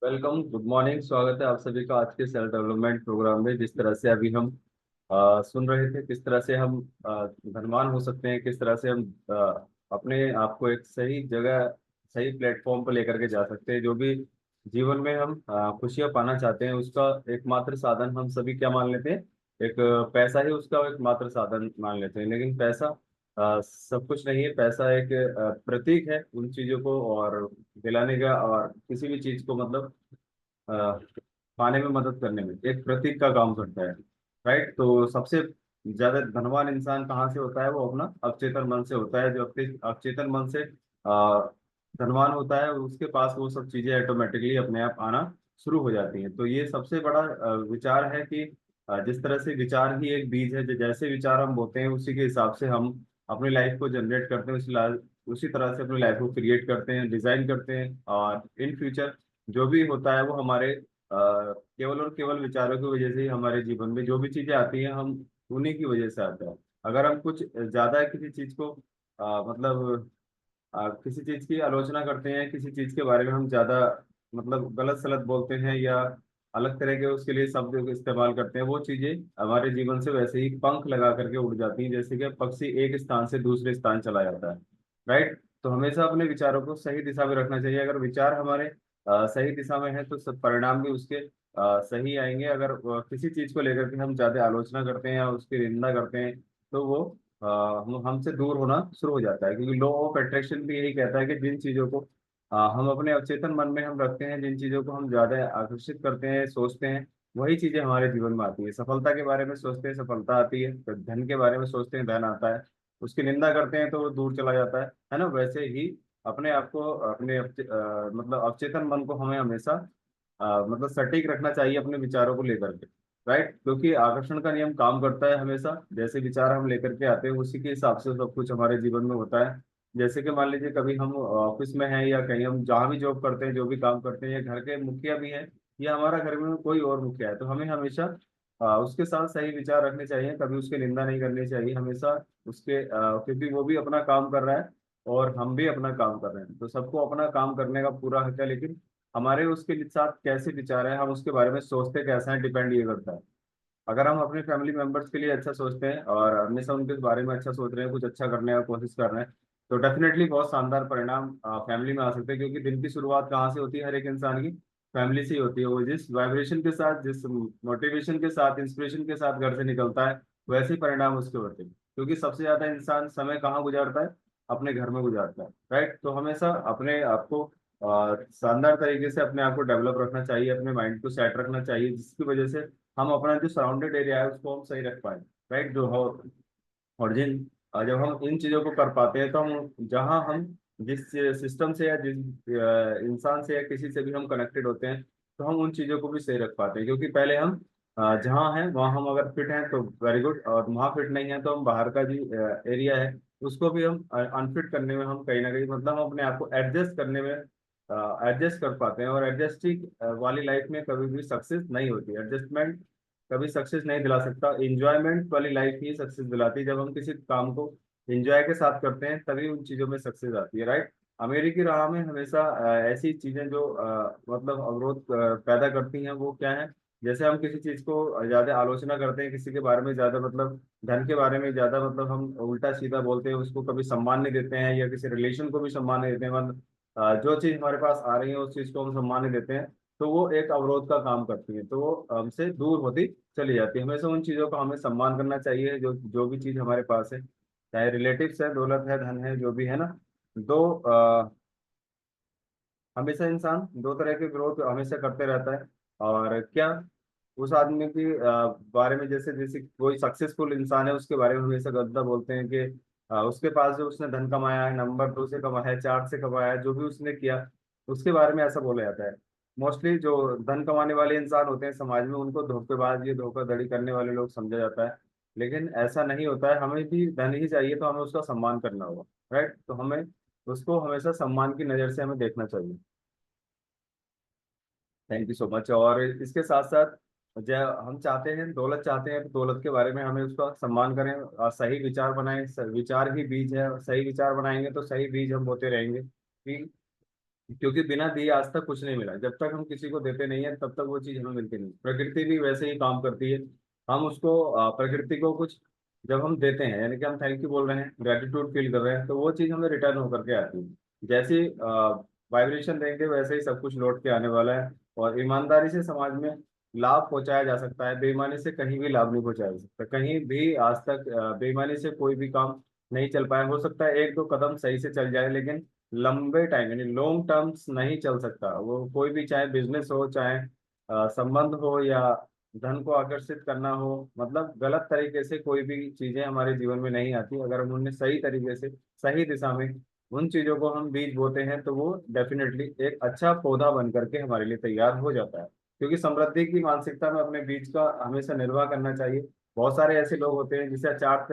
Welcome, good morning. स्वागत है आप सभी का आज के सेल्फ डेवलपमेंट प्रोग्राम में। जिस तरह से अभी हम सुन रहे थे, किस तरह से हम धनवान हो सकते हैं, किस तरह से हम अपने आप को एक सही जगह, सही प्लेटफॉर्म पर लेकर के जा सकते हैं। जो भी जीवन में हम खुशियां पाना चाहते हैं, उसका एकमात्र साधन हम सभी क्या मान लेते हैं? एक पैसा ही उसका एकमात्र साधन मान लेते हैं। लेकिन पैसा सब कुछ नहीं है। पैसा एक प्रतीक है उन चीजों को और दिलाने का, और किसी भी चीज को मतलब अ, पाने में मदद करने में एक प्रतीक का काम करता है। राइट। तो सबसे ज्यादा धनवान इंसान कहाँ से होता है? वो अपना अवचेतन मन से होता है। जो अपने अवचेतन मन से धनवान होता है, उसके पास वो सब चीजें ऑटोमेटिकली अपने आप आना शुरू हो जाती हैं। तो ये सबसे बड़ा विचार है कि जिस तरह से विचार ही एक बीज है, जैसे विचार हम बोते हैं उसी के हिसाब से हम अपनी लाइफ को जनरेट करते हैं। उसी तरह से अपनी लाइफ को क्रिएट करते हैं, डिजाइन करते हैं। और इन फ्यूचर जो भी होता है वो हमारे केवल और केवल विचारों की वजह से ही हमारे जीवन में जो भी चीजें आती हैं, हम उन्हीं की वजह से आता है। अगर हम कुछ ज्यादा किसी चीज को मतलब किसी चीज की आलोचना करते हैं, किसी चीज के बारे में हम ज्यादा मतलब गलत सलत बोलते हैं, या अलग तरह के उसके लिए शब्द इस्तेमाल करते हैं, वो चीजें हमारे जीवन से वैसे ही पंख लगा करके उड़ जाती हैं, जैसे कि पक्षी एक स्थान से दूसरे स्थान चला जाता है। राइट। तो हमेशा अपने विचारों को सही दिशा में रखना चाहिए। अगर विचार हमारे सही दिशा में है तो सब परिणाम भी उसके सही आएंगे। अगर किसी चीज को लेकर के हम ज्यादा आलोचना करते हैं या उसकी निंदा करते हैं, तो वो हम हमसे दूर होना शुरू हो जाता है। क्योंकि लॉ ऑफ अट्रैक्शन भी यही कहता है कि जिन चीजों को हम अपने अवचेतन मन में हम रखते हैं, जिन चीजों को हम ज्यादा आकर्षित करते हैं, सोचते हैं, वही चीजें हमारे जीवन में आती है। सफलता के बारे में सोचते हैं, सफलता आती है। तो धन के बारे में सोचते हैं, धन आता है। उसकी निंदा करते हैं तो वो दूर चला जाता है ना? वैसे ही अपने आप को, मतलब अवचेतन मन को हमें हमेशा मतलब सटीक रखना चाहिए अपने विचारों को लेकर के। राइट। क्योंकि आकर्षण का नियम काम करता है हमेशा। जैसे विचार हम लेकर के आते हैं, उसी के हिसाब से सब कुछ हमारे जीवन में होता है। जैसे कि मान लीजिए कभी हम ऑफिस में हैं, या कहीं हम जहाँ भी जॉब करते हैं, जो भी काम करते हैं, या घर के मुखिया भी हैं, या हमारा घर में कोई और मुखिया है, तो हमें हमेशा उसके साथ सही विचार रखने चाहिए। कभी उसकी निंदा नहीं करनी चाहिए हमेशा। क्योंकि वो भी अपना काम कर रहा है और हम भी अपना काम कर रहे हैं, तो सबको अपना काम करने का पूरा हक है। लेकिन हमारे उसके साथ कैसे विचार है, हम उसके बारे में सोचते कैसे हैं, डिपेंड ये करता है। अगर हम अपने फैमिली मेंबर्स के लिए अच्छा सोचते हैं और हमेशा उनके बारे में अच्छा सोच रहे हैं, कुछ अच्छा करने की कोशिश कर रहे हैं, तो डेफिनेटली बहुत शानदार परिणाम फैमिली में आ सकते हैं। क्योंकि दिन की शुरुआत कहाँ से होती है? हर एक इंसान की फैमिली से ही होती है। वो जिस वाइब्रेशन के साथ, जिस मोटिवेशन के साथ, इंस्पिरेशन के साथ घर से निकलता है, वैसे ही परिणाम उसके होते हैं। क्योंकि सबसे ज्यादा इंसान समय कहाँ गुजारता है? अपने घर में गुजारता है। राइट। तो हमेशा अपने आप को शानदार तरीके से अपने आप को डेवलप रखना चाहिए, अपने माइंड को सेट रखना चाहिए, जिसकी वजह से हम अपना जो सराउंडेड एरिया है उसको हम सही रख पाए। राइट। जो हो और जब हम इन चीजों को कर पाते हैं, तो हम जहाँ हम जिस सिस्टम से या जिस इंसान से या किसी से भी हम कनेक्टेड होते हैं, तो हम उन चीजों को भी सही रख पाते हैं। क्योंकि पहले हम जहाँ हैं वहाँ हम अगर फिट हैं तो वेरी गुड, और वहाँ फिट नहीं है तो हम बाहर का जो एरिया है उसको भी हम अनफिट करने में, हम कहीं ना कहीं मतलब हम अपने आप को एडजस्ट करने में एडजस्ट कर पाते हैं। और एडजस्टिंग वाली लाइफ में कभी भी सक्सेस नहीं होती। एडजस्टमेंट कभी सक्सेस नहीं दिला सकता। इंजॉयमेंट वाली लाइफ ही सक्सेस दिलाती है। जब हम किसी काम को एंजॉय के साथ करते हैं, तभी उन चीजों में सक्सेस आती है। राइट। अमेरिकी राह में हमेशा ऐसी चीजें जो मतलब अवरोध पैदा करती हैं, वो क्या है? जैसे हम किसी चीज को ज्यादा आलोचना करते हैं, किसी के बारे में ज्यादा मतलब धन के बारे में ज्यादा मतलब हम उल्टा सीधा बोलते हैं, उसको कभी सम्मान नहीं देते हैं, या किसी रिलेशन को भी सम्मान नहीं देते हैं। मतलब जो चीज हमारे पास आ रही है उस चीज को हम सम्मान नहीं देते हैं, तो वो एक अवरोध का काम करती है। तो वो हमसे दूर होती चली जाती है। हमेशा उन चीजों का हमें सम्मान करना चाहिए, जो जो भी चीज हमारे पास है, चाहे रिलेटिव्स है, दौलत है, धन है, जो भी है ना। दो हमेशा इंसान दो तरह के ग्रोथ हमेशा करते रहता है। और क्या उस आदमी की बारे में, जैसे जैसे कोई सक्सेसफुल इंसान है उसके बारे में हमेशा गद्दा बोलते हैं कि उसके पास जो उसने धन कमाया है, नंबर 2 से कमाया है, 4 से कमाया है, जो भी उसने किया उसके बारे में ऐसा बोला जाता है। मोस्टली जो धन कमाने वाले इंसान होते हैं समाज में, उनको धोखेबाज, ये धोखाधड़ी करने वाले लोग समझा जाता है। लेकिन ऐसा नहीं होता है। हमें भी धन ही चाहिए तो हमें उसका सम्मान करना होगा। राइट। तो हमें उसको हमेशा सम्मान की नजर से हमें देखना चाहिए। Thank you so much. और इसके साथ साथ जब हम चाहते हैं, दौलत चाहते हैं, तो दौलत के बारे में हमें उसका सम्मान करें और सही विचार बनाएं। विचार ही बीज है, सही विचार बनाएंगे तो सही बीज हम बोते रहेंगे कि क्योंकि बिना दिए आज तक कुछ नहीं मिला। जब तक हम किसी को देते नहीं है तब तक वो चीज हमें मिलती नहीं। प्रकृति भी वैसे ही काम करती है। हम उसको प्रकृति को कुछ जब हम देते हैं, यानी कि हम थैंक यू बोल रहे हैं, ग्रेटिट्यूड फील कर रहे हैं, तो वो चीज हमें रिटर्न होकर के आती है। जैसे वाइब्रेशन देंगे वैसे ही सब कुछ लौट के आने वाला है। और ईमानदारी से समाज में लाभ पहुंचाया जा सकता है, बेईमानी से कहीं भी लाभ नहीं पहुंचाया जा सकता। कहीं भी आज तक बेईमानी से कोई भी काम नहीं चल पाया। हो सकता है एक दो कदम सही से चल जाए, लेकिन लंबे टाइम यानी लॉन्ग टर्म्स नहीं चल सकता वो। कोई भी, चाहे बिजनेस हो, चाहे संबंध हो, या धन को आकर्षित करना हो, मतलब गलत तरीके से कोई भी चीजें हमारे जीवन में नहीं आती। अगर हम उन्हें सही तरीके से, सही दिशा में उन चीजों को हम बीज बोते हैं, तो वो डेफिनेटली एक अच्छा पौधा बन करके हमारे लिए तैयार हो जाता है। क्योंकि समृद्धि की मानसिकता में अपने बीज का हमेशा निर्वाह करना चाहिए। बहुत सारे ऐसे लोग होते हैं, जिसे चार,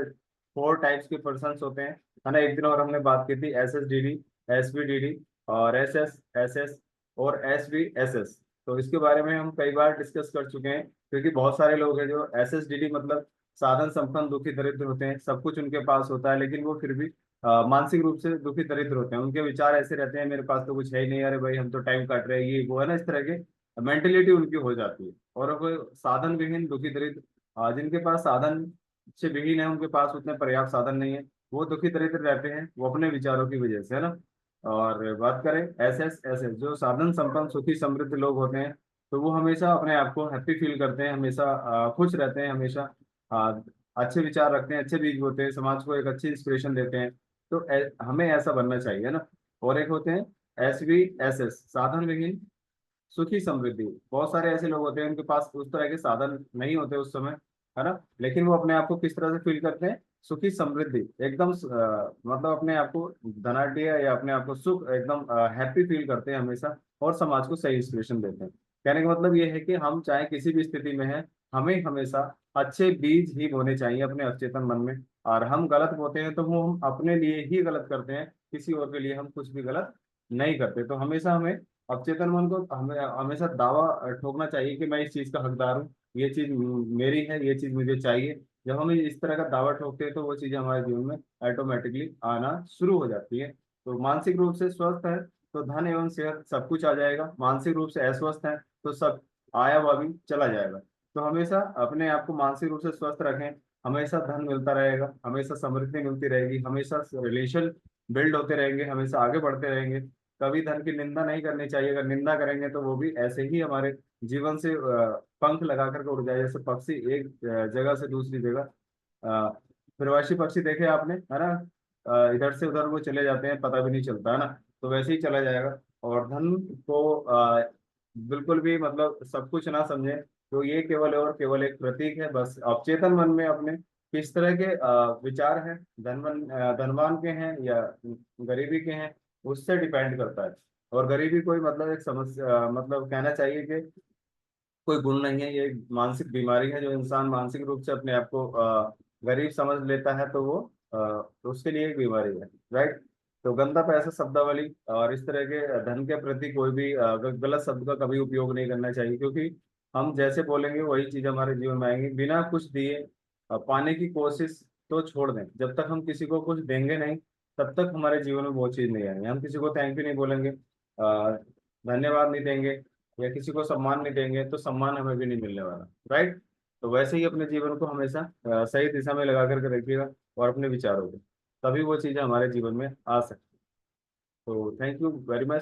फोर टाइप्स के पर्सन होते हैं, है ना। एक दिन और हमने बात की थी SSDD, SVDD और SS और SVSS। तो इसके बारे में हम कई बार डिस्कस कर चुके हैं। क्योंकि बहुत सारे लोग हैं जो SSDD मतलब साधन संपन्न दुखी दरिद्र होते हैं, सब कुछ उनके पास होता है, लेकिन वो फिर भी मानसिक रूप से दुखी दरिद्र होते हैं। उनके विचार ऐसे रहते हैं, मेरे पास तो कुछ है ही नहीं, अरे भाई हम तो टाइम काट रहे हैं, ये वो, है ना। इस तरह के मेंटेलिटी उनकी हो जाती है। और वो साधन विहीन दुखी दरिद्र, जिनके पास साधन से विहीन है, उनके पास उतने पर्याप्त साधन नहीं है, वो दुखी दरिद्र रहते हैं, वो अपने विचारों की वजह से, है ना। और बात करें SS जो साधन संपन्न सुखी समृद्ध लोग होते हैं, तो वो हमेशा अपने आप को हैप्पी फील करते हैं, हमेशा खुश रहते हैं, हमेशा अ, अच्छे विचार रखते हैं, अच्छे बीज बोते हैं, समाज को एक अच्छी इंस्पिरेशन देते हैं। तो हमें ऐसा बनना चाहिए, है ना। और एक होते हैं SVSS साधन विहीन सुखी समृद्धि। बहुत सारे ऐसे लोग होते हैं, उनके पास उस तरह के साधन नहीं होते उस समय, है ना। लेकिन वो अपने आप को किस तरह से फील करते हैं, सुखी समृद्धि, एकदम मतलब अपने आप को धनाढ़ या अपने आप को सुख, एकदम हैप्पी फील करते हैं हमेशा। और समाज को सही इंस्पिरेशन देते हैं। कहने का मतलब ये है कि हम चाहे किसी भी स्थिति में हैं, हमें हमेशा अच्छे बीज ही बोने चाहिए अपने अवचेतन मन में। और हम गलत बोते हैं तो वो हम अपने लिए ही गलत करते हैं, किसी और के लिए हम कुछ भी गलत नहीं करते। तो हमेशा हमें अवचेतन मन को हमें हमेशा दावा ठोकना चाहिए कि मैं इस चीज का हकदार हूँ, ये चीज मेरी है, ये चीज मुझे चाहिए। जब हम इस तरह का दावा ठोकते हैं तो वो चीजें हमारे जीवन में ऑटोमेटिकली आना शुरू हो जाती है। तो मानसिक रूप से स्वस्थ है तो धन एवं सेहत सब कुछ आ जाएगा। मानसिक रूप से अस्वस्थ है तो सब आया हुआ भी चला जाएगा। तो हमेशा अपने आप को मानसिक रूप से स्वस्थ रखें, हमेशा धन मिलता रहेगा, हमेशा समृद्धि मिलती रहेगी, हमेशा रिलेशन बिल्ड होते रहेंगे, हमेशा आगे बढ़ते रहेंगे। कभी धन की निंदा नहीं करनी चाहिए। अगर निंदा करेंगे तो वो भी ऐसे ही हमारे जीवन से पंख लगा करके उड़ जाए, जैसे पक्षी एक जगह से दूसरी जगह। अ, प्रवासी पक्षी देखे आपने, है ना। इधर से उधर वो चले जाते हैं, पता भी नहीं चलता, है ना। तो वैसे ही चला जाएगा। और धन को बिल्कुल भी मतलब सब कुछ ना समझे। तो ये केवल और केवल एक प्रतीक है। बस अवचेतन मन में अपने किस तरह के विचार हैं, धनवान के हैं या गरीबी के हैं, उससे डिपेंड करता है। और गरीबी कोई मतलब एक समस्या, मतलब कहना चाहिए कि कोई गुण नहीं है, ये एक मानसिक बीमारी है। जो इंसान मानसिक रूप से अपने आप को गरीब समझ लेता है तो वो तो उसके लिए एक बीमारी है, राइट। तो गंदा पैसा शब्दावली और इस तरह के धन के प्रति कोई भी गलत शब्द का कभी उपयोग नहीं करना चाहिए। क्योंकि हम जैसे बोलेंगे वही चीज हमारे जीवन में आएंगी। बिना कुछ दिए पाने की कोशिश तो छोड़ दें। जब तक हम किसी को कुछ देंगे नहीं, तब तक हमारे जीवन में वो चीज नहीं आएगी। हम किसी को थैंक यू नहीं बोलेंगे, धन्यवाद नहीं देंगे, या किसी को सम्मान नहीं देंगे, तो सम्मान हमें भी नहीं मिलने वाला, राइट। तो वैसे ही अपने जीवन को हमेशा सही दिशा में लगा करके रखिएगा, और अपने विचारों को, तभी वो चीजें हमारे जीवन में आ सकती। तो थैंक यू वेरी मच।